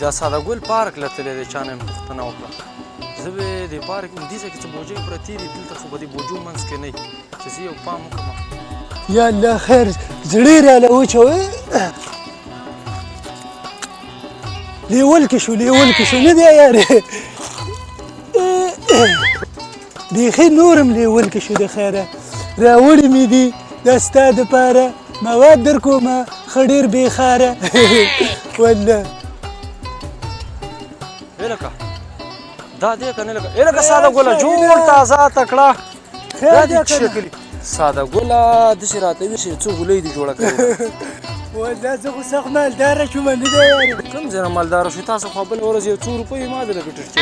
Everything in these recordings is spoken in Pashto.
دا ساده ګل پارک له تللی دی چا نه مې پوښتنه وکړه زه به یې د پارک دې ځای کې څه بوجۍ پرتې دي دلته خو به د بوجو منځ کې نه وي چې زه یو پام وکړم یا الله خیر زړه یې راله وچوه لیول کې شو نه دی یارې بیخي نورم لیول کې شو د خیره راوړي مې دي دا ستا دپاره مواد در کومه ښه ډېر بېخاره والله لکه دا دی که نه لکه ساده ګله جوړ تازه تکړه دا دې څه کلي ساده ګله داسې راته وي چې څو ګولۍ دي جوړه کړې والله زه خو سخت مالداره شومه نه دی یارې کوم ځای نه مالداره شوې تاسو خو بله ورځ یو څو روپۍ ما د لکه ټرچې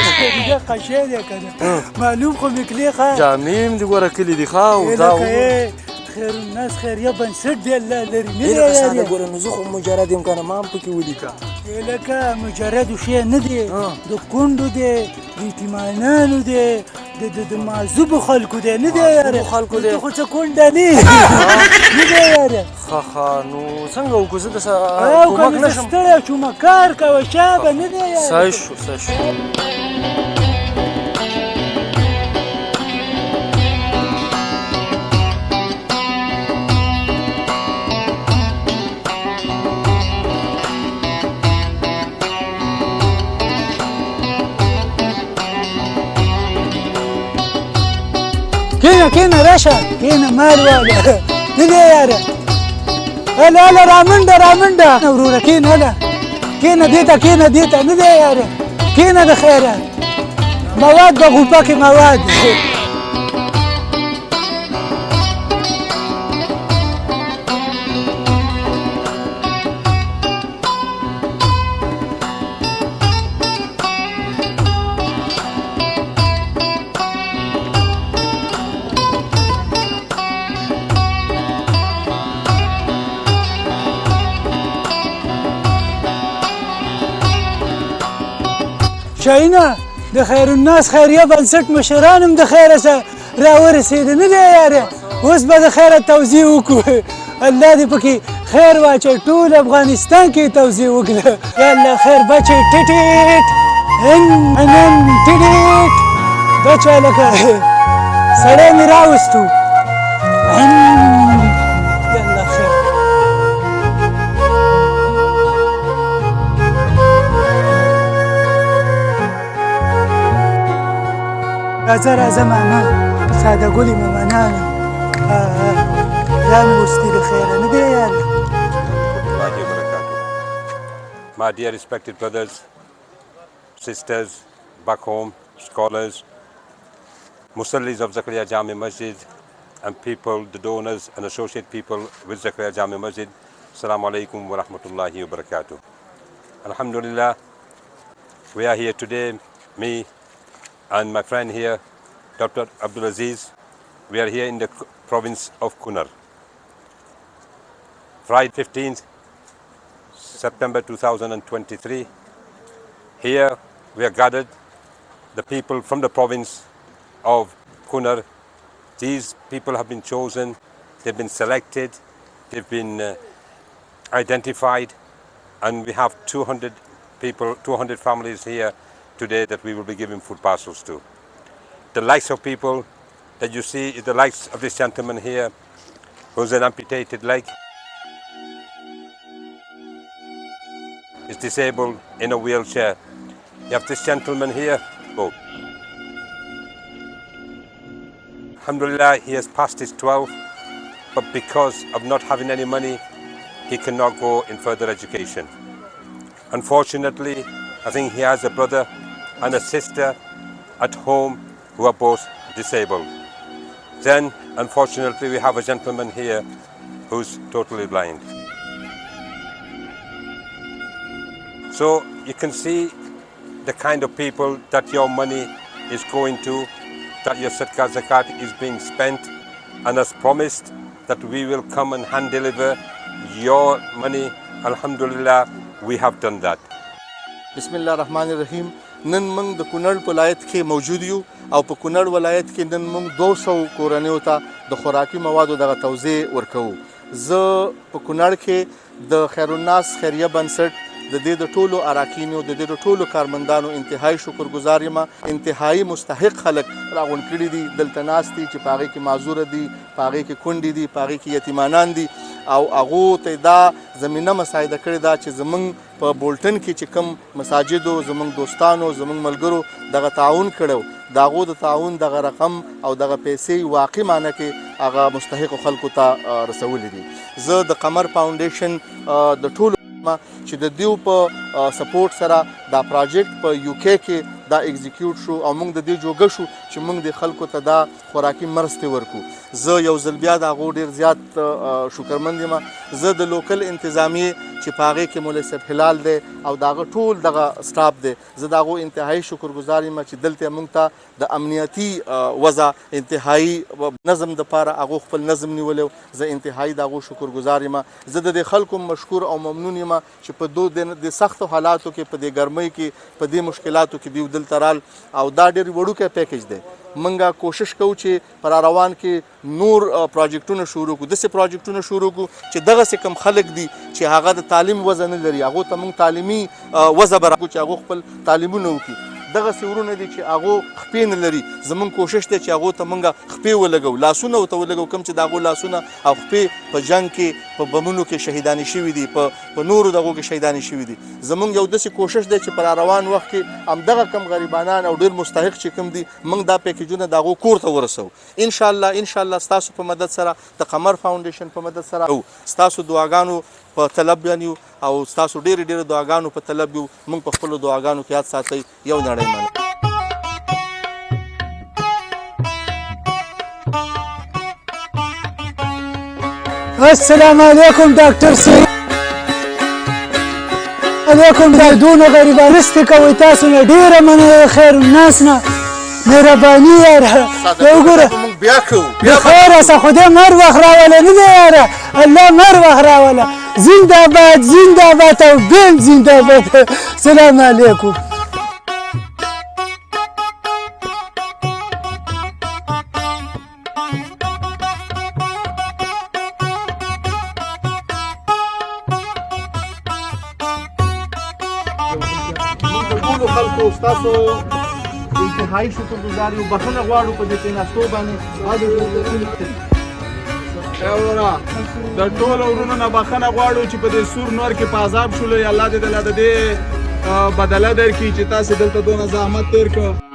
دا قشی دی که نه معلوم خو مې کلي ښه جامې هم دې ګوره کلي دي ښه او دا خیر الناس خیریه بنسټ دی الله لري نه دی لکه ساده ګوره نو زه خو مجرد یم که نه ما هم پکې ولیکه لکه مجردو شی نه دی د کونډو دی د یتیمانانو دی د معذوبو خلکو دی نه دی یاره خلکو دی خو څه کونډه نه نه دی یاره ښه نو څنګه وکړو زه د کومک نه شم ستړی شومه کار کوه چا به نه دی یاره صحیح شو کینه راشه کینه مال واله نه دی یاره هله رامنډه وروره کینه هله کینه دیته نه دی یاره کینه د خیره مواد د غوپه کې مواد شاینه د خیر الناس خیریه بنسټ مشران هم د خیره سره راورسېده نه دی یاره اوس به د خیره توزیع وکړو الله دې پکې خیر واچوي ټول افغانستان کې توزیع وکړه یا الله خیر بچې ټیټیټ نن ټیټیټ بچه لکه سړی مې راوستو یا الله خیر راځه ماما ساده ګلې مې منانه دا مې وستي د خیره نه دی یاره My dear respected brothers, sisters, back home, scholars, Musallis of Zakaria Jami Masjid, and people, the donors and associate people with Zakaria Jami Masjid, Assalamu alaikum wa rahmatullahi wa barakatuh. Alhamdulillah, we are here today, me and my friend here, Dr. Abdul Aziz. We are here in the province of Kunar. Friday 15th September 2023. Here we are gathered, the people from the province of Kunar. These people have been chosen, they've been selected, they've been identified, and we have 200 people, 200 families here today that we will be giving food parcels to. The likes of people that you see is the likes of this gentleman here who's an amputated leg. Is disabled in a wheelchair. You have this gentleman here. Oh. Alhamdulillah, he has passed his 12, but because of not having any money, he cannot go in further education. Unfortunately, I think he has a brother and a sister at home who are both disabled. Then, unfortunately, we have a gentleman here who's totally blind. So you can see the kind of people that your money is going to, that your Sadaqah Zakat is being spent, and as promised that we will come and hand deliver your money. Alhamdulillah, we have done that. Bismillah ar-Rahman ar-Rahim. نن موږ د کونړ ولایت کې موجود یو او په کونړ ولایت کې نن موږ 200 کورنیو ته د خوراکي موادو دغه توزیع ورکوو. زه په کونړ کې د خیر الناس خیریه بنسټ د دې د ټولو اراکینو د دې د ټولو کارمندانو انتهایی شکرګزار یم. انتهایی مستحق خلک راغونډ کړي دي، دلته ناست دي چې په هغې کې معذوره دي، په هغې کې کونډې دي، په هغې کې یتیمانان دي او هغو ته دا زمینه مساعده کړې ده چې زموږ په بولټن کې چې کوم مساجدو زموږ دوستانو زموږ ملګرو دغه تعاون کړی د هغو د تعاون دغه رقم او دغه پیسې واقع معنی کې هغه مستحقو خلکو ته رسولي دي. زه د قمر فاونډیشن د ټولو چې د دیو په سپورټ سره دا پراجیکټ په UK کې دا ایگزیکیوټ شو او موږ د دې جوګه شو چې موږ د خلکو ته دا خوراکي مرستې ورکو. زه یو ځل بیا د هغو ډېر زیات شکرمند یم. زه د لوکل انتظامیې چې په هغې کې مولوي صاحب هلال دی او د هغه ټول دغه سټاف دی، زه د هغو انتهایی شکرګزار یم چې دلته موږ ته د امنیتي وضع انتهایی نظم دپاره هغو خپل نظم نیولی و. زه انتهایی د هغو شکرګزار یم. زه د دې خلکو مشکور او ممنون یم چې په د سختو حالاتو کې په دې ګرمۍ کې په دې مشکلاتو کې دوی دلته رال او دا ډېر وړوکی پیکیج دی. منګه کوشش کوو چې پر روان کې نور پروجیکټونه شروع کړو، داسې پروجیکټونه شروع کړو چې دغسې کم خلک دي چې هغه د تعلیم وضع نه لري، هغو ته موږ تعلیمي وضع برابر چې هغو خپل تعلیمونه وکړي. دغسې ورونه دي چې هغو خپې نه لري، زموږ کوشش دی چې هغو ته موږ خپې ولګو، لاسونه ورته ولګو، کوم چې د هغو لاسونه او خپې په جنګ کې په بمونو کې شهیدانې شوي دي، په نورو دغو کې شهیدانې شوي دي. زموږ یو داسې کوشش دی چې پر روان وخت کې همدغه کم غریبانان او ډېر مستحق چې کوم دي موږ دا پیکیجونه د هغو کور ته ورسوو. انشاءالله ستاسو په مدد سره د قمر فاونډیشن په مدد سره او ستاسو دعاګانو په طلب یو او ستاسو ډېرې دعاګانو په طلب یو. موږ په خپلو دعاګانو کې یاد ساتئ. یو نړۍ مننه. السلام علیکم ډاکټر صاحب. علیکم دردونو غریبان رستې کوئ تاسو نه ډېره مننه خیر الناس نه مهرباني یاره. وګوره بیا کوو د خیر هسه خدای مر وخت راوله نه دی یاره، الله مر وخت راوله. زنده باد زنده باد او بیم زنده باد. سلام علیکم. ټولو خلکو ستاسو انتهایی شکرګزار یو. بخښنه غواړو په دې کېناستو باندې. د ټولو ورونو نه بخښنه غواړو چې په دې سور نور کې په عذاب شولو. الله دې د دې بدله درکړي چې تاسې دلته دونه زحمت تېر کړ.